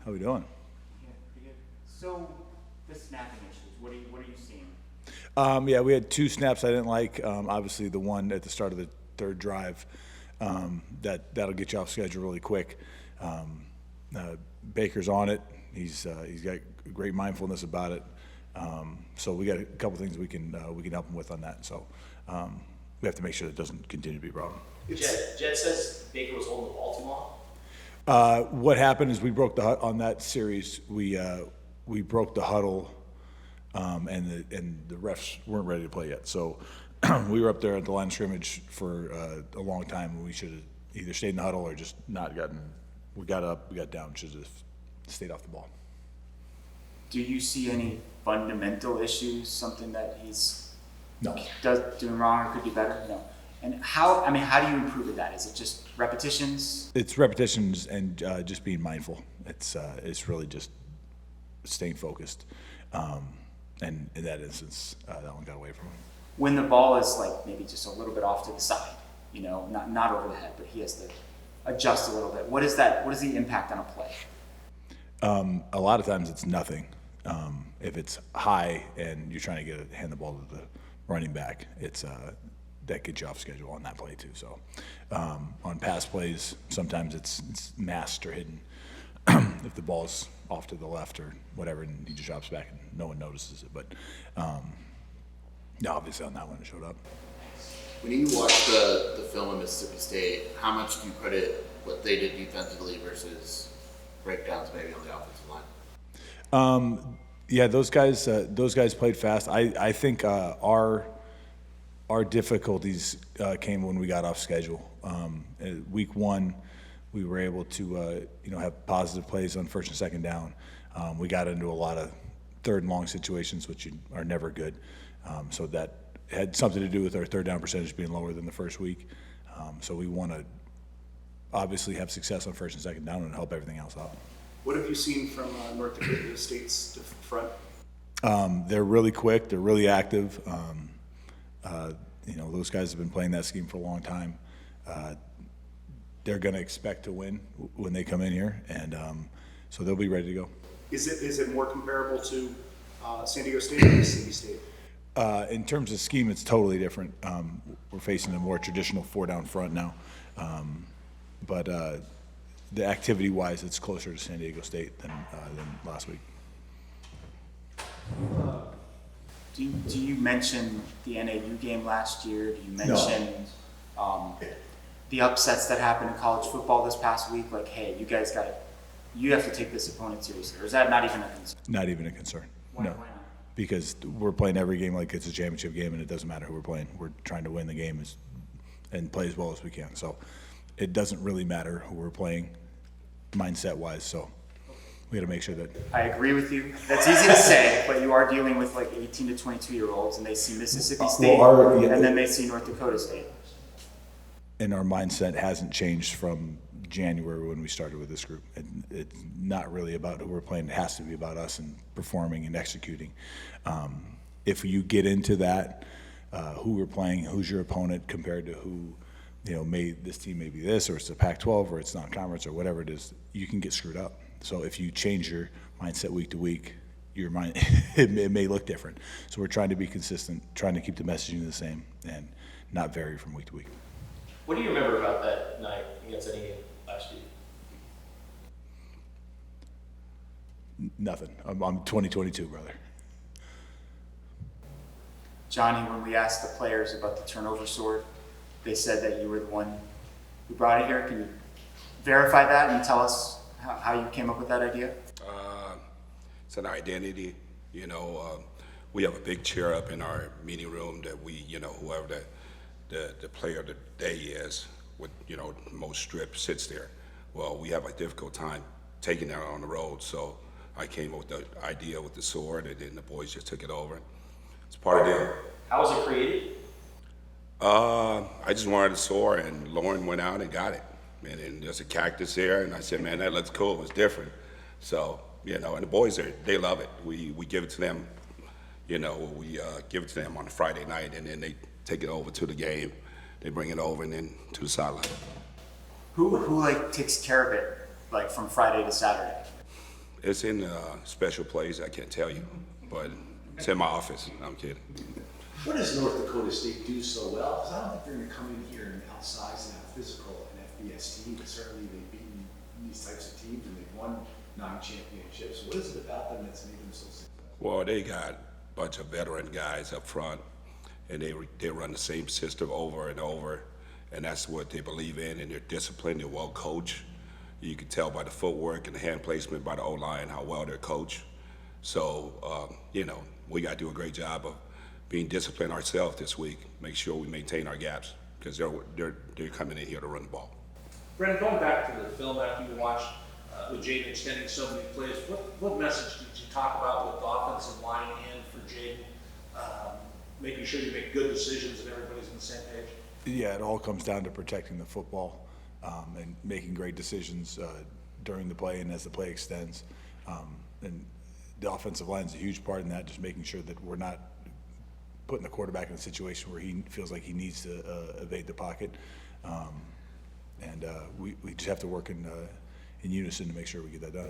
How we doing? Yeah, pretty good. So, the snapping issues, what are you seeing? Yeah, we had two snaps I didn't like. Obviously, the one at the start of the third drive, that'll get you off schedule really quick. Baker's on it. He's got great mindfulness about it. So we got a couple things we can help him with on that. So we have to make sure that doesn't continue to be a problem. Jet says Baker was holding the ball too long. What happened is we broke on that series. We broke the huddle, and the refs weren't ready to play yet. So we were up there at the line of scrimmage for a long time, and we should have either stayed in the huddle or just not gotten. We got up, we got down. Should have stayed off the ball. Do you see any fundamental issues, something that he's No. doing wrong or could be better? No. And how do you improve at that? Is it just repetitions? It's repetitions and just being mindful. It's really just staying focused. And in that instance, that one got away from him. When the ball is like maybe just a little bit off to the side, not over the head, but he has to adjust a little bit. What is the impact on a play? A lot of times it's nothing. If it's high and you're trying to hand the ball to the running back, it's that gets you off schedule on that play too. So on pass plays, sometimes it's masked or hidden. If the ball's off to the left or whatever, and he just drops back and no one notices it. But no, obviously on that one it showed up. When you watch the film in Mississippi State, how much do you credit what they did defensively versus breakdowns maybe on the offensive line? Yeah, those guys played fast. I think our difficulties came when we got off schedule. Week one, we were able to have positive plays on first and second down. We got into a lot of third and long situations, which are never good. So that had something to do with our third down percentage being lower than the first week. So we want to obviously have success on first and second down and help everything else out. What have you seen from North Dakota State's front? They're really quick. They're really active. Those guys have been playing that scheme for a long time. They're going to expect to win when they come in here, and so they'll be ready to go. Is it more comparable to San Diego State or Mississippi State? In terms of scheme, it's totally different. We're facing a more traditional four-down front now, but the activity-wise, it's closer to San Diego State than last week. Do you mention the NAU game last year? Do you mention the upsets that happened in college football this past week? Like, hey, you have to take this opponent seriously, or is that not even a concern? Not even a concern. Why not? Because we're playing every game like it's a championship game, and it doesn't matter who we're playing. We're trying to win the game and play as well as we can. So it doesn't really matter who we're playing mindset-wise. So we got to make sure that. I agree with you. That's easy to say, but you are dealing with like 18 to 22-year-olds, and they see Mississippi State, and then they see North Dakota State. And our mindset hasn't changed from January when we started with this group. It's not really about who we're playing. It has to be about us and performing and executing. If you get into that, who we're playing, who's your opponent compared to who, this team may be this, or it's a Pac-12, or it's non-conference, or whatever it is, you can get screwed up. So if you change your mindset week to week, your mind it may look different. So we're trying to be consistent, trying to keep the messaging the same, and not vary from week to week. What do you remember about that night against NAU last year? Nothing. I'm 2022, brother. Johnny, when we asked the players about the turnover sword, they said that you were the one who brought it here. Can you verify that and tell us how you came up with that idea? It's an identity. We have a big chair up in our meeting room that whoever the player of the day is, with most strip sits there. Well, we have a difficult time taking that on the road, so I came up with the idea with the sword, and then the boys just took it over. It's part of them. How was it created? I just wanted a sword, and Lauren went out and got it. And then there's a cactus there, and I said, man, that looks cool. It's different. So, and the boys, they love it. We give it to them, we give it to them on a Friday night, and then they take it over to the game. They bring it over and then to the sideline. Who takes care of it, like from Friday to Saturday? It's in a special place, I can't tell you, but it's in my office. I'm kidding. What does North Dakota State do so well? Because I don't think they're going to come in here and outsize and out physical an FBS team, but certainly they've beaten these types of teams and they've won 9 championships. What is it about them that's made them so successful? Well, they got a bunch of veteran guys up front, and they run the same system over and over, and that's what they believe in, and they're disciplined, they're well coached. You can tell by the footwork and the hand placement by the O-line how well they're coached. So, we got to do a great job of being disciplined ourselves this week, make sure we maintain our gaps, because they're coming in here to run the ball. Brendan, going back to the film after you watched with Jaden extending so many plays, what message did you talk about with the offensive line and for Jaden, making sure you make good decisions and everybody's on the same page? Yeah, it all comes down to protecting the football and making great decisions during the play and as the play extends. And the offensive line is a huge part in that, just making sure that we're not putting the quarterback in a situation where he feels like he needs to evade the pocket. We just have to work in unison to make sure we get that done.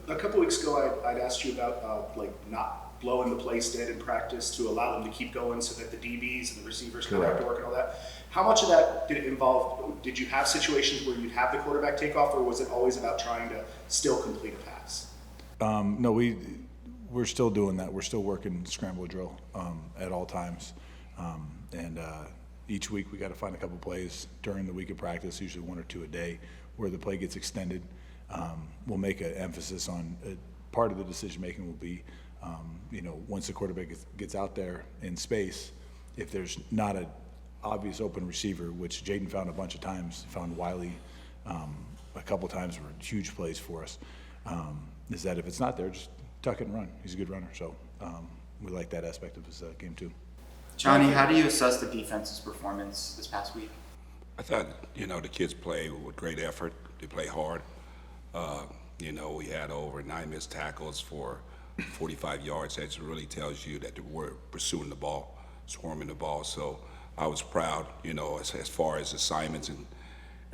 A couple weeks ago, I'd asked you about not blowing the plays dead in practice to allow them to keep going so that the DBs and the receivers kind of have to work and all that. How much of that did it involve? Did you have situations where you'd have the quarterback take off, or was it always about trying to still complete a pass? No, we're still doing that. We're still working scramble drill at all times. Each week we got to find a couple plays during the week of practice, usually 1 or 2 a day, where the play gets extended. We'll make an emphasis on part of the decision making will be, once the quarterback gets out there in space, if there's not an obvious open receiver, which Jaden found a bunch of times, found Wiley a couple times were huge plays for us, is that if it's not there, just tuck it and run. He's a good runner, so we like that aspect of his game too. Johnny, how do you assess the defense's performance this past week? I thought, the kids play with great effort. They play hard. We had over 9 missed tackles for 45 yards. That really tells you that we're pursuing the ball, swarming the ball. So I was proud, as far as assignments and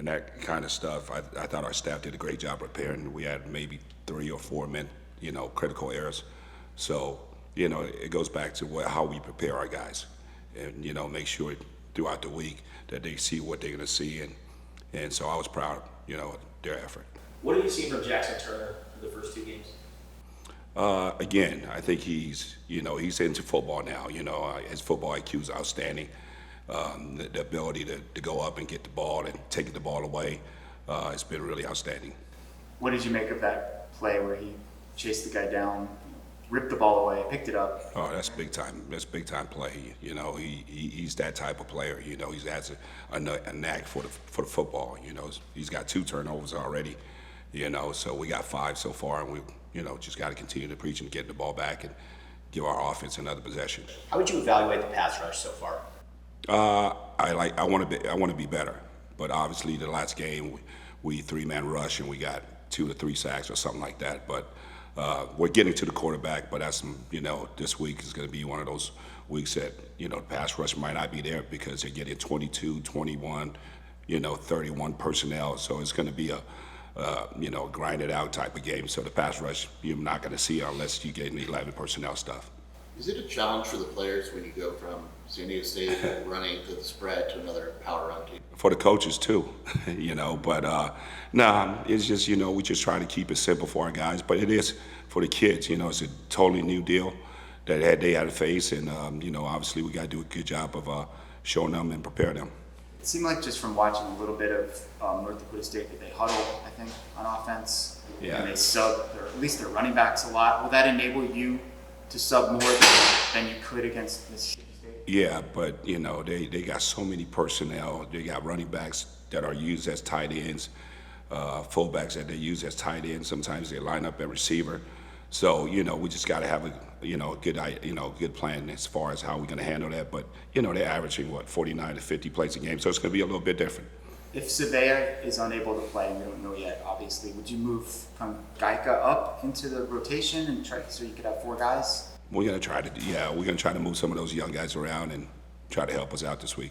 that kind of stuff. I thought our staff did a great job preparing. We had maybe 3 or 4 critical errors. So, it goes back to how we prepare our guys and, make sure throughout the week that they see what they're going to see. And so I was proud, of their effort. What have you seen from Jackson Turner in the first 2 games? Again, I think he's into football now. His football IQ is outstanding. The ability to go up and get the ball and take the ball away, it's been really outstanding. What did you make of that play where he chased the guy down, ripped the ball away, picked it up? Oh, that's big time. That's big time play. He's that type of player. He has a knack for the football. He's got 2 turnovers already. So we got 5 so far, and we just got to continue to preach and get the ball back and give our offense another possession. How would you evaluate the pass rush so far? I want to be better, but obviously the last game we 3-man rush and we got 2 to 3 sacks or something like that. But we're getting to the quarterback, but that's this week is going to be one of those weeks that the pass rush might not be there because they're getting 22, 21, 31 personnel. So it's going to be a grinded out type of game. So the pass rush you're not going to see unless you get an 11 personnel stuff. Is it a challenge for the players when you go from San Diego State running to the spread to another power run team? For the coaches too, but it's just, we just try to keep it simple for our guys, but it is for the kids, it's a totally new deal that they had to face, and, obviously we got to do a good job of showing them and preparing them. It seemed like just from watching a little bit of North Dakota State that they huddle, I think, on offense. Yeah. And they sub, or at least their running backs a lot. Will that enable you to sub more than you could against Mississippi State? Yeah, but, they got so many personnel. They got running backs that are used as tight ends, fullbacks that they use as tight ends. Sometimes they line up at receiver. So, we just got to have a good plan as far as how we're going to handle that. But, they're averaging, 49 to 50 plays a game, so it's going to be a little bit different. If Savea is unable to play, and we don't know yet, obviously, would you move from Gaika up into the rotation and try so you could have 4 guys? We're going to try to move some of those young guys around and try to help us out this week.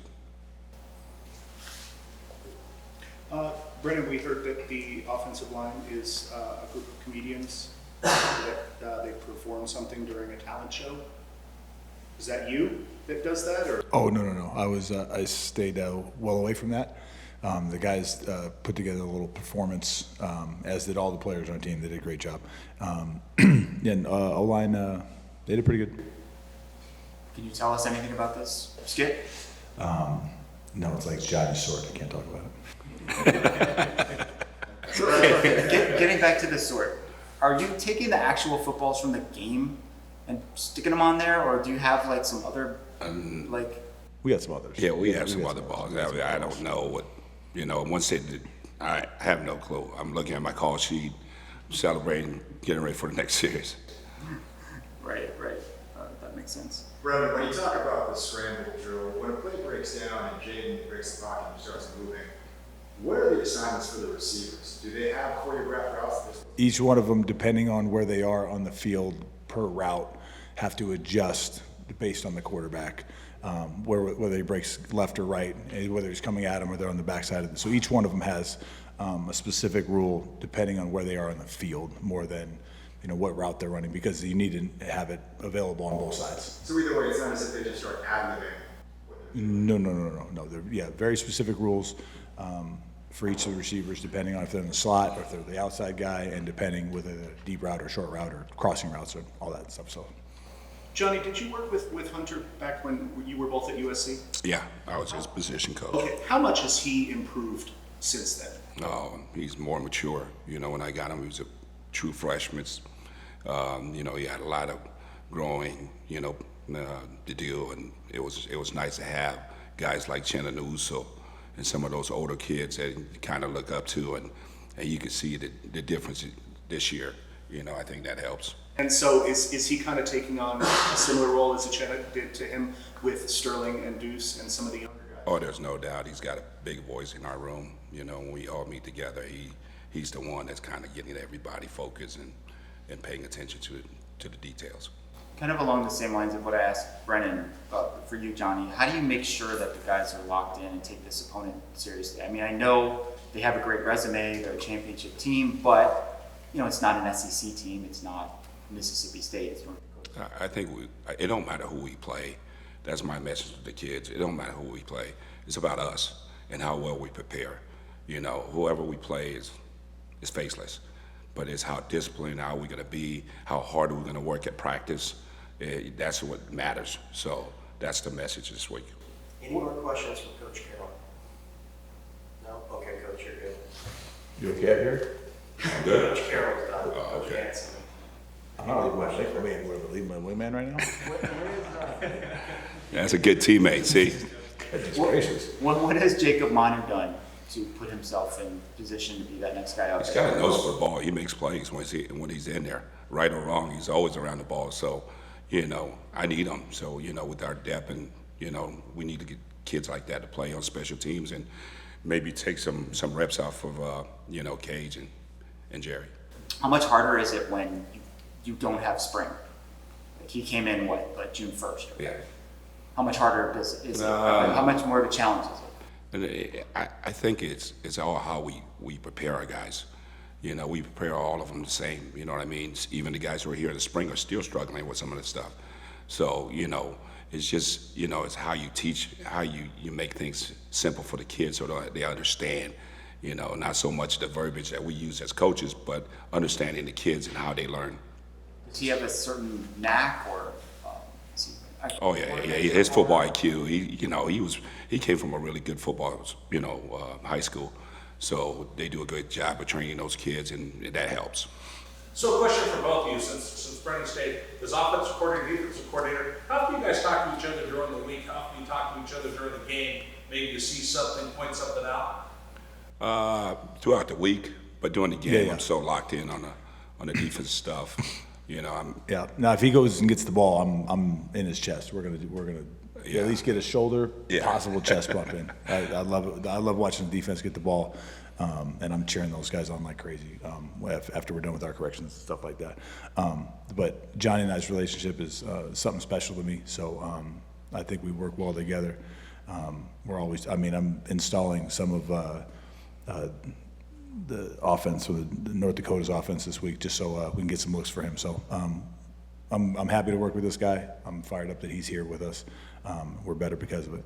Brennan, we heard that the offensive line is a group of comedians. that they perform something during a talent show? Is that you that does that, or? Oh, no. I stayed well away from that. The guys put together a little performance, as did all the players on our team. They did a great job. And O-line, they did pretty good. Can you tell us anything about this skit? No, it's like Johnny's sword. I can't talk about it. Getting back to the sword, are you taking the actual footballs from the game and sticking them on there, or do you have like some other like? We got some others. Yeah, we have some other balls. I don't know what, once they did, I have no clue. I'm looking at my call sheet, celebrating, getting ready for the next series. Right. That makes sense. Brendan, when you talk about the scramble drill, when a play breaks down and Jaden breaks the pocket and starts moving, what are the assignments for the receivers? Do they have choreographed routes? Each one of them, depending on where they are on the field per route, have to adjust based on the quarterback, whether he breaks left or right, whether he's coming at him or they're on the backside of it. So each one of them has a specific rule depending on where they are on the field, more than what route they're running, because you need to have it available on both sides. So either way, it's not as if they just start ad-libbing. No. They're very specific rules for each of the receivers, depending on if they're in the slot or if they're the outside guy, and depending whether they're deep route or short route or crossing routes or all that stuff. So, Johnny, did you work with Hunter back when you were both at USC? Yeah, I was his position coach. Okay, how much has he improved since then? He's more mature. When I got him, he was a true freshman. He had a lot of growing, to do, and it was nice to have guys like Chinnanuso and some of those older kids that you kind of look up to, and you can see the difference this year. I think that helps. And so is he kind of taking on a similar role as Uchenna did to him with Sterling and Deuce and some of the younger guys? Oh, there's no doubt. He's got a big voice in our room. When we all meet together, he's the one that's kind of getting everybody focused and paying attention to the details. Kind of along the same lines of what I asked Brennan, for you, Johnny, how do you make sure that the guys are locked in and take this opponent seriously? I mean, I know they have a great resume, they're a championship team, but it's not an SEC team, it's not Mississippi State, it's North Dakota. I think it don't matter who we play. That's my message to the kids. It don't matter who we play. It's about us and how well we prepare. Whoever we play is faceless, but it's how disciplined are we going to be, how hard are we going to work at practice. That's what matters. So that's the message this week. Any more questions for Coach Carroll? No? Okay, Coach, you're good. You okay up here? Good. Coach Carroll's done. Oh, Coach okay. Hanson. I'm not leaving my wingman. We're leaving my wingman right now. That's a good teammate. See, Goodness gracious. What has Jacob Miner done to put himself in position to be that next guy out he's there? got a nose for the ball. He makes plays when he's in there, right or wrong. He's always around the ball. So, I need him. So, with our depth, and we need to get kids like that to play on special teams and maybe take some reps off of Cage and Jerry. How much harder is it when you don't have spring? Like he came in like June 1st? Yeah. How much harder is it? How much more of a challenge is it? And I think it's all how we prepare our guys. We prepare all of them the same. You know what I mean? Even the guys who are here in the spring are still struggling with some of this stuff. So it's just it's how you teach, how you make things simple for the kids so that they understand. Not so much the verbiage that we use as coaches, but understanding the kids and how they learn. Does he have a certain knack or? Oh yeah. His football IQ. He came from a really good football, high school. So they do a good job of training those kids, and that helps. So a question for both of you, since Brennan State is offensive coordinator, defensive coordinator, how often do you guys talk to each other during the week? How often do you talk to each other during the game? Maybe you see something, point something out? Throughout the week, but during the game, Yeah. I'm so locked in on the defensive stuff. Yeah. Now, if he goes and gets the ball, I'm in his chest. We're gonna at least get a shoulder, possible chest bump in. I love it. I love watching the defense get the ball, and I'm cheering those guys on like crazy after we're done with our corrections and stuff like that. But Johnny and I's relationship is something special to me. So I think we work well together. I'm installing some of the offense, or the North Dakota's offense this week, just so we can get some looks for him. So I'm happy to work with this guy. I'm fired up that he's here with us. We're better because of it.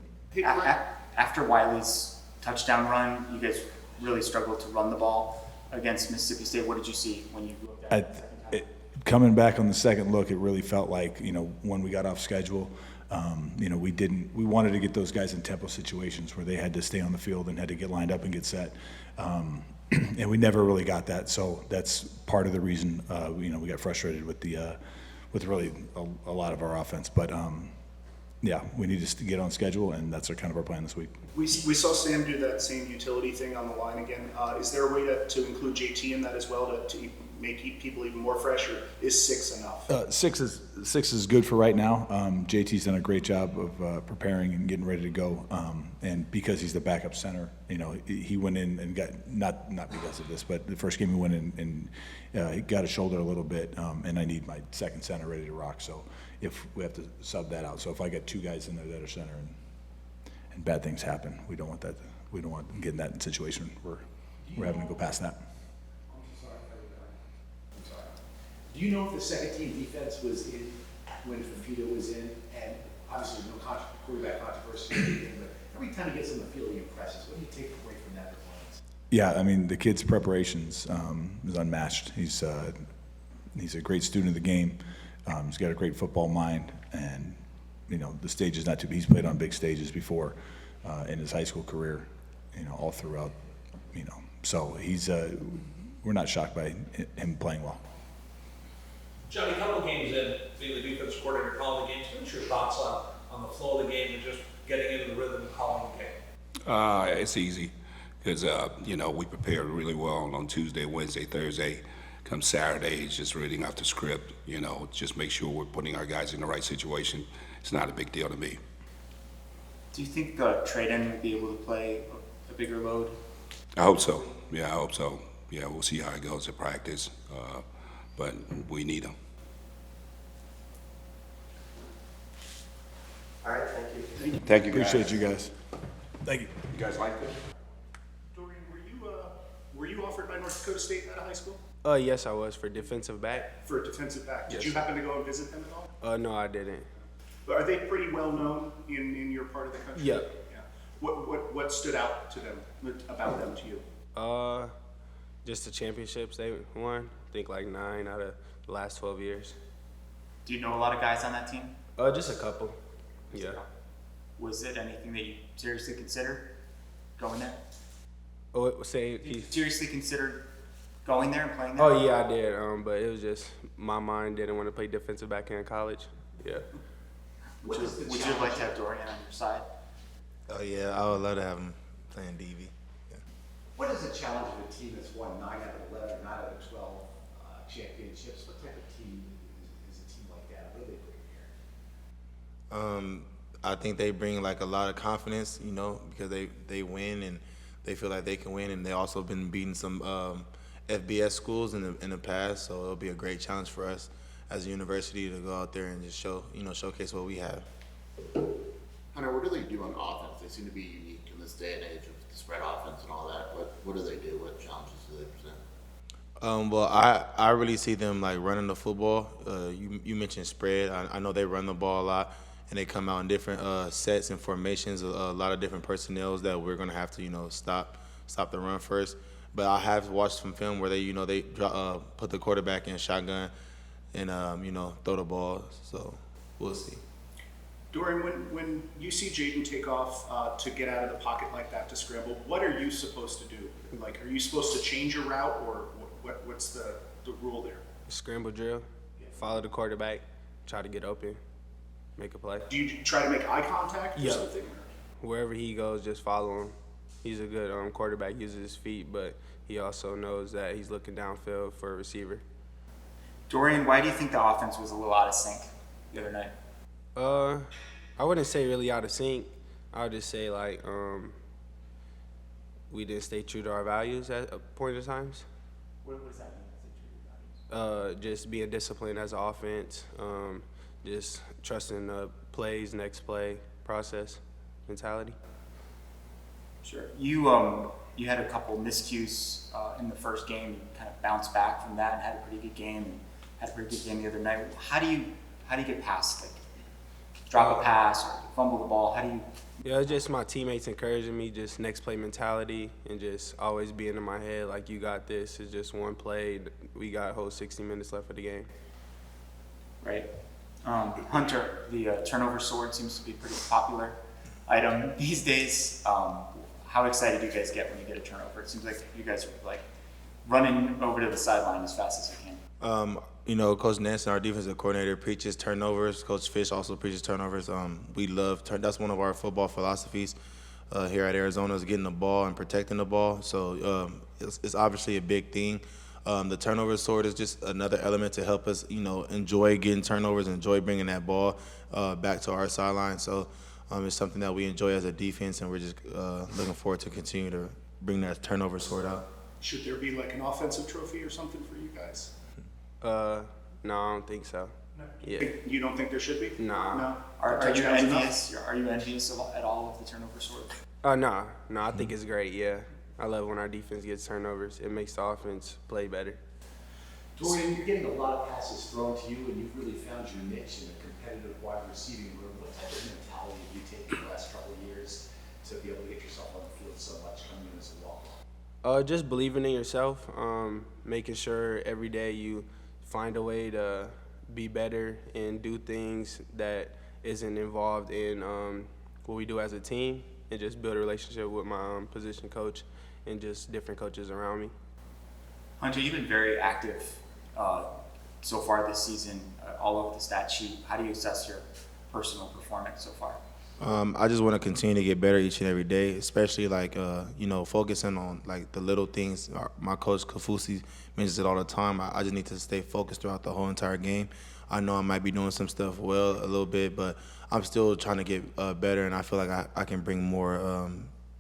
After Wiley's touchdown run, you guys really struggled to run the ball against Mississippi State. What did you see when you looked at it the second time? Coming back on the second look, it really felt like, when we got off schedule, we wanted to get those guys in tempo situations where they had to stay on the field and had to get lined up and get set. And we never really got that. So that's part of the reason, we got frustrated with with really a lot of our offense. But yeah, we need to get on schedule, and that's kind of our plan this week. We saw Sam do that same utility thing on the line again. Is there a way to include JT in that as well to make people even more fresh, or is 6 enough? 6 is good for right now. JT's done a great job of preparing and getting ready to go. And because he's the backup center, he went in and got not because of this, but the first game he went in and he got a shoulder a little bit. And I need my second center ready to rock. So if we have to sub that out, so if I get 2 guys in there that are center and bad things happen, we don't want that. We don't want getting that in a situation where we're having to go past that. Do you know if the second team defense was in when Fafita was in? And obviously no quarterback controversy or anything, but every time he gets on the field, he impresses. What do you take away from that performance? Yeah, I mean, the kid's preparations is unmatched. He's a great student of the game. He's got a great football mind, and the stage is not too big. He's played on big stages before in his high school career, all throughout. So he's we're not shocked by him playing well. Johnny, a couple of games in, being the defense coordinator calling the games, what's your thoughts on the flow of the game and just getting into the rhythm and calling the game? It's easy because, we prepared really well on Tuesday, Wednesday, Thursday. Come Saturday, it's just reading off the script, just make sure we're putting our guys in the right situation. It's not a big deal to me. Do you think the trade-in will be able to play a bigger load? I hope so. Yeah, I hope so. Yeah, we'll see how it goes at practice, but we need them. All right, thank you. Thank you, guys. Appreciate you guys. Thank you. You guys like this? Dorian, were you offered by North Dakota State out of high school Yes, I was for defensive back. for a defensive back? Did Yes. you happen to go and visit them at all? No, I didn't. Are they pretty well known in your part of the country? Yeah. Yeah. What stood out to them about them to you? Just the championships they won. I think like 9 out of the last 12 years. Do you know a lot of guys on that team? Just a couple. Yeah. Was it anything that you seriously considered going there? Oh, say. Did you seriously consider going there and playing there? Oh yeah, I did. But it was just my mind didn't want to play defensive back in college. Yeah. Would you like to have Dorian on your side? Oh yeah, I would love to have him playing DB. Yeah. What is the challenge of a team that's won 9 out of 11, 9 out of 12 championships? What type of team is a team like that? What do they bring here? I think they bring like a lot of confidence, because they win and they feel like they can win, and they also been beating some FBS schools in the past, so it'll be a great challenge for us as a university to go out there and just showcase what we have. Hunter, what do they do on offense? They seem to be unique in this day and age of the spread offense and all that. What do they do? What challenges do they present? Well, I really see them like running the football. You mentioned spread. I know they run the ball a lot, and they come out in different sets and formations. A lot of different personnels that we're gonna have to stop the run first. But I have watched some film where they put the quarterback in shotgun and throw the ball. So we'll see. Dorian, when you see Jaden take off to get out of the pocket like that to scramble, what are you supposed to do? Like, are you supposed to change your route, or what's the rule there? Scramble drill. Follow the quarterback. Try to get open. Make a play. Do you try to make eye contact or Yeah. something? Wherever he goes, just follow him. He's a good quarterback. Uses his feet, but he also knows that he's looking downfield for a receiver. Dorian, why do you think the offense was a little out of sync the other night? I wouldn't say really out of sync. I would just say like we didn't stay true to our values at a point of times. What does that mean? Just being disciplined as an offense. Just trusting the plays, next play process mentality. Sure. You you had a couple miscues in the first game. You kind of bounced back from that and had a pretty good game. And had a pretty good game the other night. How do you get past, like, drop a pass or fumble the ball? How do you? Yeah, it's just my teammates encouraging me, just next play mentality, and just always being in my head like, you got this. It's just one play. We got a whole 60 minutes left of the game. Right. Hunter, the turnover sword seems to be a pretty popular item these days. How excited do you guys get when you get a turnover? It seems like you guys are like running over to the sideline as fast as you can. You know, Coach Nansen, our defensive coordinator, preaches turnovers. Coach Fish also preaches turnovers. We love that's one of our football philosophies here at Arizona is getting the ball and protecting the ball. So it's obviously a big thing. The turnover sword is just another element to help us, you know, enjoy getting turnovers, enjoy bringing that ball back to our sideline. So it's something that we enjoy as a defense, and we're just looking forward to continue to bring that turnover sword out. Should there be like an offensive trophy or something for you guys? No, I don't think so. Yeah. You don't think there should be? Nah. No. Are you Touchdowns enough? envious? Are you envious at all of the turnover sword? No, I think it's great, yeah. I love when our defense gets turnovers. It makes the offense play better. Dorian, you're getting a lot of passes thrown to you, and you've really found your niche in a competitive wide receiving room. What type of mentality have you taken the last couple of years to be able to get yourself on the field so much coming in as a walk-on? Just believing in yourself, making sure every day you find a way to be better and do things that isn't involved in what we do as a team, and just build a relationship with my position coach and just different coaches around me. Hunter, you've been very active so far this season, all over the stat sheet. How do you assess your personal performance so far? I just want to continue to get better each and every day, especially like, you know, focusing on like the little things. My coach Kafusi mentions it all the time. I just need to stay focused throughout the whole entire game. I know I might be doing some stuff well a little bit, but I'm still trying to get better, and I feel like I can bring more,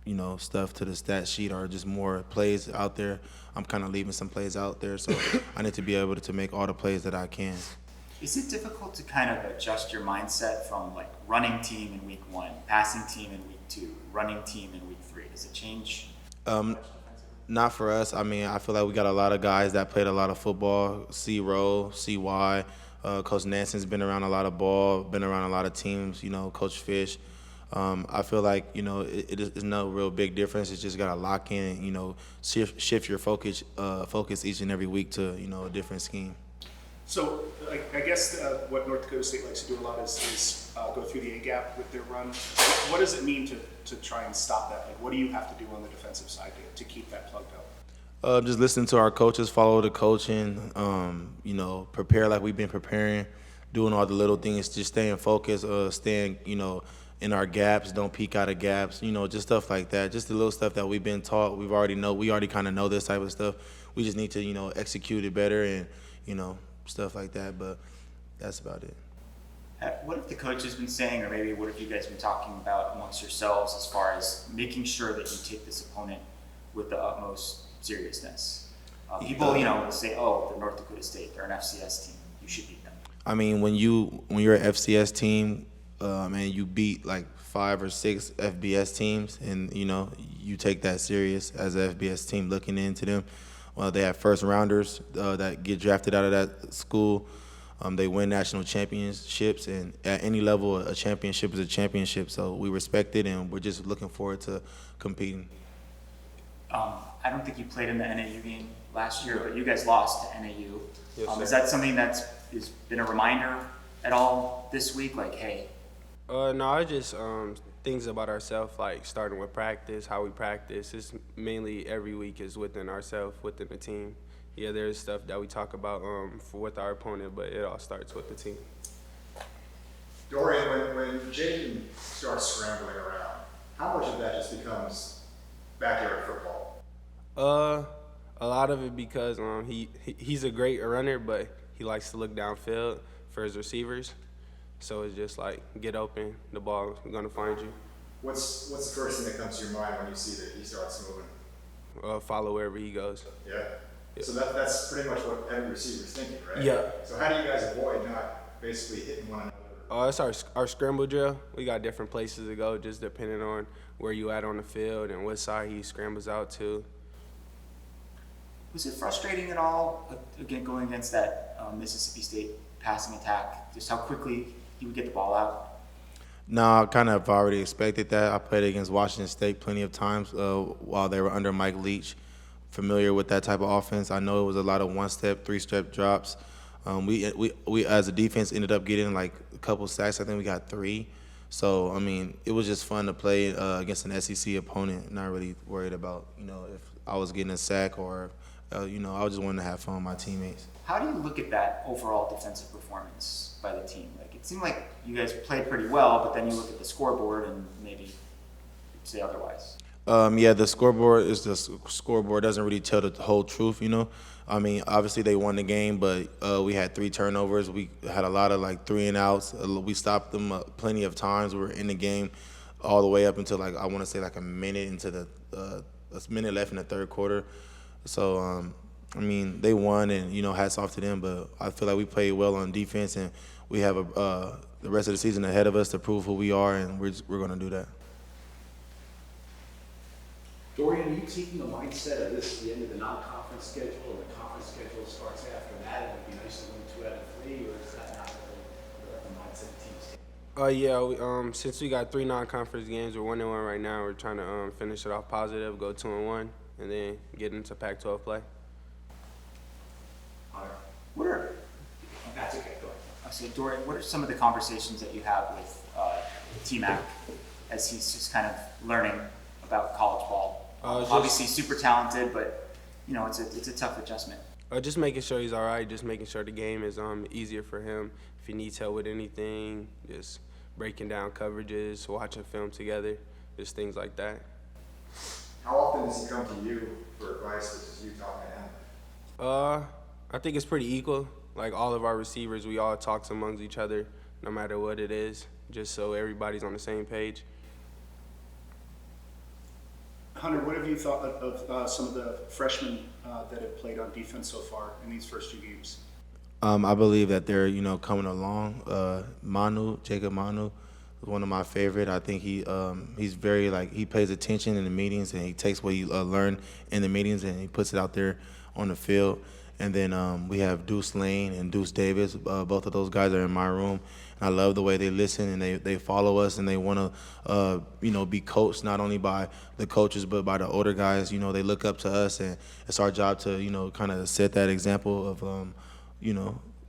you know, stuff to the stat sheet or just more plays out there. I'm kind of leaving some plays out there, so I need to be able to make all the plays that I can. Is it difficult to kind of adjust your mindset from like running team in week 1, passing team in week 2, running team in week 3? Does it change? Not for us. I mean, I feel like we got a lot of guys that played a lot of football. C-Row, C-Y. Coach Nansen's been around a lot of ball, been around a lot of teams, you know, Coach Fish. I feel like, you know, it's no real big difference. It's just got to lock in and, you know, shift your focus each and every week to, you know, a different scheme. So I guess what North Dakota State likes to do a lot is go through the A-gap with their run. What does it mean to try and stop that? Like, what do you have to do on the defensive side to keep that plugged up? Just listen to our coaches, follow the coaching, you know, prepare like we've been preparing, doing all the little things, just staying focused, staying, you know, in our gaps, don't peek out of gaps, you know, just stuff like that. Just the little stuff that we've been taught. We already kind of know this type of stuff. We just need to, you know, execute it better and, you know, stuff like that, but that's about it. What have the coaches been saying, or maybe what have you guys been talking about amongst yourselves as far as making sure that you take this opponent with the utmost seriousness? People, you know, say, "Oh, they're North Dakota State. They're an FCS team. You should beat them." I mean, when you're an FCS team and you beat like 5 or 6 FBS teams, and you know you take that serious as an FBS team, looking into them. Well, they have first rounders that get drafted out of that school. They win national championships, and at any level, a championship is a championship. So we respect it, and we're just looking forward to competing. I don't think you played in the NAU game last year, but you guys lost to NAU. Yes, Is sir. that something that's been a reminder at all this week? Like, hey, No, it's just things about ourselves, like starting with practice, how we practice. It's mainly every week is within ourselves, within the team. Yeah, there's stuff that we talk about with our opponent, but it all starts with the team. Dorian, when Jaden starts scrambling around, how much of that just becomes backyard football? A lot of it because he's a great runner, but he likes to look downfield for his receivers. So it's just like, get open, the ball is gonna find you. What's the first thing that comes to your mind when you see that he starts moving? Follow wherever he goes. Yeah. So that's pretty much what every receiver's thinking, right? Yeah. So how do you guys avoid not basically hitting one another It's our scramble drill. We got different places to go, just depending on where you at on the field and what side he scrambles out to. Was it frustrating at all, again, going against that Mississippi State passing attack, just how quickly he would get the ball out? No, I kind of already expected that. I played against Washington State plenty of times while they were under Mike Leach. Familiar with that type of offense. I know it was a lot of one-step, three-step drops. We as a defense ended up getting like a couple sacks. I think we got 3. So, I mean, it was just fun to play against an SEC opponent. Not really worried about, if I was getting a sack or, I just wanted to have fun with my teammates. How do you look at that overall defensive performance by the team? Like, it seemed like you guys played pretty well, but then you look at the scoreboard and maybe say otherwise. Yeah, the scoreboard is the scoreboard. Doesn't really tell the whole truth, I mean, obviously they won the game, but we had 3 turnovers. We had a lot of 3-and-outs. We stopped them plenty of times. We were in the game all the way up until I want to say a minute into a minute left in the third quarter. So I mean, they won, and hats off to them. But I feel like we played well on defense, and we have the rest of the season ahead of us to prove who we are, and we're going to do that. Dorian, are you taking the mindset of this the end of the non-conference schedule, or the conference schedule starts after that? It would be nice to win 2 out of 3, or is that not really the mindset the team's taking? Yeah, since we got 3 non-conference games, we're 1-1 right now. We're trying to finish it off positive, go 2-1, and then get into Pac-12 play. What are, That's okay, go ahead. so Dorian, what are some of the conversations that you have with T-Mac as he's just kind of learning about college ball? Obviously super talented, but it's a tough adjustment. Just making sure he's all right, just making sure the game is easier for him. If he needs help with anything, just breaking down coverages, watching film together, just things like that. How often does he come to you for advice versus you talking to him? I think it's pretty equal. Like all of our receivers, we all talk amongst each other, no matter what it is, just so everybody's on the same page. Hunter, what have you thought of some of the freshmen that have played on defense so far in these first 2 games? I believe that they're, coming along. Jacob Manu is one of my favorite. I think he's very, he pays attention in the meetings, and he takes what he learned in the meetings and he puts it out there on the field. And then we have Deuce Lane and Deuce Davis. Both of those guys are in my room. And I love the way they listen and they follow us, and they want to, be coached not only by the coaches but by the older guys. They look up to us, and it's our job to, kind of set that example of,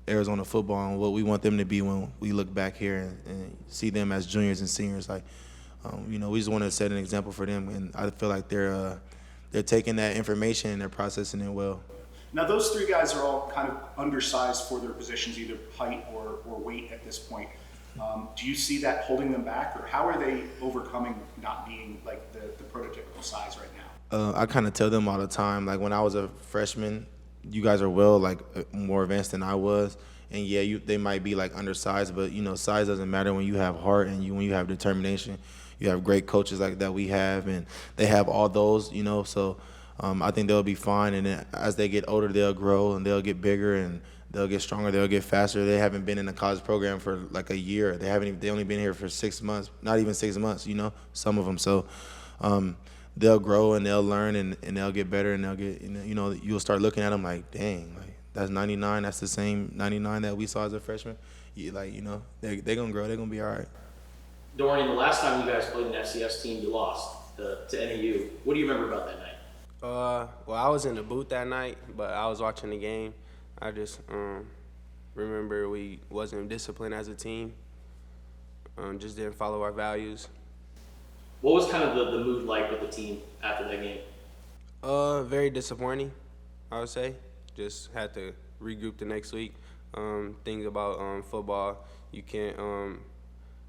Arizona football and what we want them to be when we look back here and see them as juniors and seniors. We just want to set an example for them, and I feel like they're taking that information and they're processing it well. Now, those 3 guys are all kind of undersized for their positions, either height or weight at this point. Do you see that holding them back, or how are they overcoming not being the prototypical size right now? I kind of tell them all the time, when I was a freshman, you guys are more advanced than I was. And yeah, they might be undersized, but size doesn't matter when you have heart and when you have determination. You have great coaches like that we have, and they have all those, so I think they'll be fine. And then as they get older, they'll grow and they'll get bigger and they'll get stronger, they'll get faster. They haven't been in a college program for a year. They only been here for 6 months, not even 6 months, some of them. So they'll grow and they'll learn and they'll get better, and they'll get, you'll start looking at them like, dang, that's 99. That's the same 99 that we saw as a freshman. They're going to grow. They're going to be all right. Dorian, the last time you guys played an FCS team, you lost to NAU. What do you remember about that night? Well, I was in the booth that night, but I was watching the game. I just remember we wasn't disciplined as a team. Just didn't follow our values. What was kind of the mood like with the team after that game? Very disappointing, I would say. Just had to regroup the next week. Things about football, you can't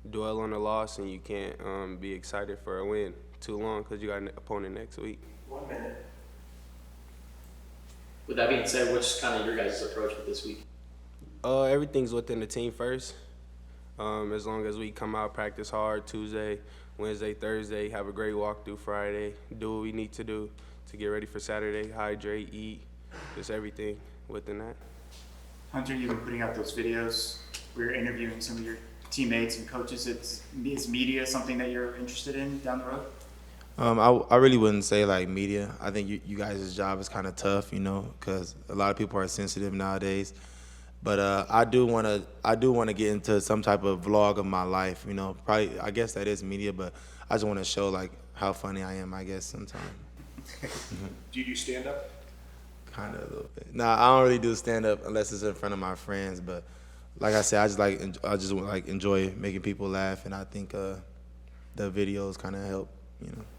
dwell on a loss, and you can't be excited for a win too long because you got an opponent next week. 1 minute. With that being said, what's kind of your guys' approach with this week? Everything's within the team first. As long as we come out, practice hard Tuesday, Wednesday, Thursday, have a great walkthrough Friday, do what we need to do to get ready for Saturday, hydrate, eat, just everything within that. Hunter, you've been putting out those videos. We're interviewing some of your teammates and coaches, is media something that you're interested in down the road? I really wouldn't say like media. I think you guys' job is kind of tough, you know, because a lot of people are sensitive nowadays. But I do want to get into some type of vlog of my life, you know. Probably I guess that is media, but I just want to show like how funny I am, I guess sometimes. Do you do stand up? Kind of a little bit. Nah, I don't really do stand up unless it's in front of my friends. But like I said, I just enjoy making people laugh, and I think the videos kind of help.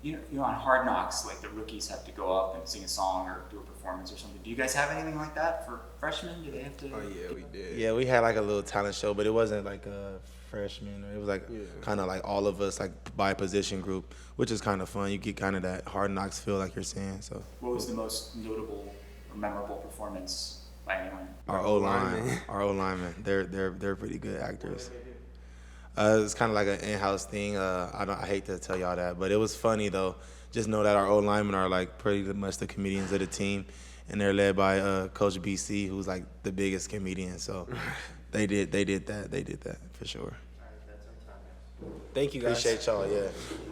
You know, on Hard Knocks, like the rookies have to go up and sing a song or do a performance or something. Do you guys have anything like that for freshmen? Do they have to? Oh yeah, we did. Yeah, we had like a little talent show, but it wasn't like a freshman. It was like kind of like all of us, like by position group, which is kind of fun. You get kind of that Hard Knocks feel, like you're saying. So. What was the most notable or memorable performance by anyone? Our O-linemen, they're pretty good actors. It's kind of like an in-house thing. I hate to tell y'all that, but it was funny though. Just know that our O-linemen are like pretty much the comedians of the team, and they're led by Coach BC, who's like the biggest comedian. So they did that for sure. Thank you guys. Appreciate y'all. Yeah,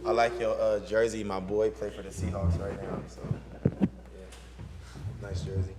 I like your jersey. My boy played for the Seahawks right now, so yeah, nice jersey.